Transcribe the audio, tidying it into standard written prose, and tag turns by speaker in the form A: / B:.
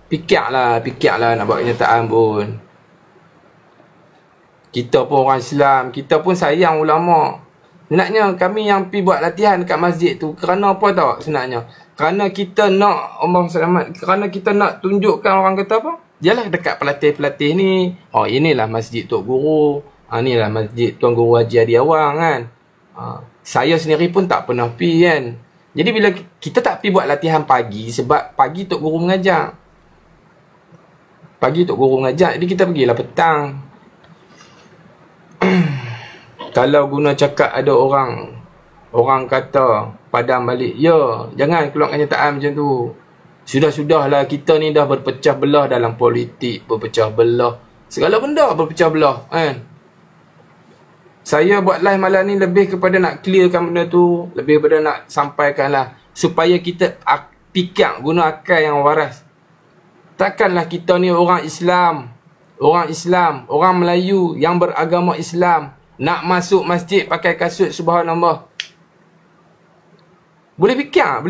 A: Fikirlah nak buat kenyataan pun. Kita pun orang Islam, kita pun sayang ulama. Sebenarnya kami yang pergi buat latihan dekat masjid tu kerana apa tau sebenarnya? Kerana kita nak Allah selamat, kerana kita nak tunjukkan orang kata apa? Yalah dekat pelatih-pelatih ni, oh inilah masjid Tok Guru, inilah masjid Tuan Guru Haji Adi Awang kan. Saya sendiri pun tak pernah pergi kan. Jadi bila kita tak pergi buat latihan pagi, sebab pagi Tok Guru mengajar. Pagi Tok Guru mengajar, jadi kita pergilah petang. Kalau guna cakap ada orang kata padam balik, ya jangan keluar kenyataan macam tu. Sudahlah kita ni dah berpecah belah dalam politik, berpecah belah segala benda, berpecah belah kan. Saya buat live malam ni lebih kepada nak clearkan benda tu, lebih kepada nak sampaikanlah supaya kita fikir guna akal yang waras. Takkanlah kita ni orang Islam, orang Melayu yang beragama Islam nak masuk masjid pakai kasut subhanallah. Boleh fikir?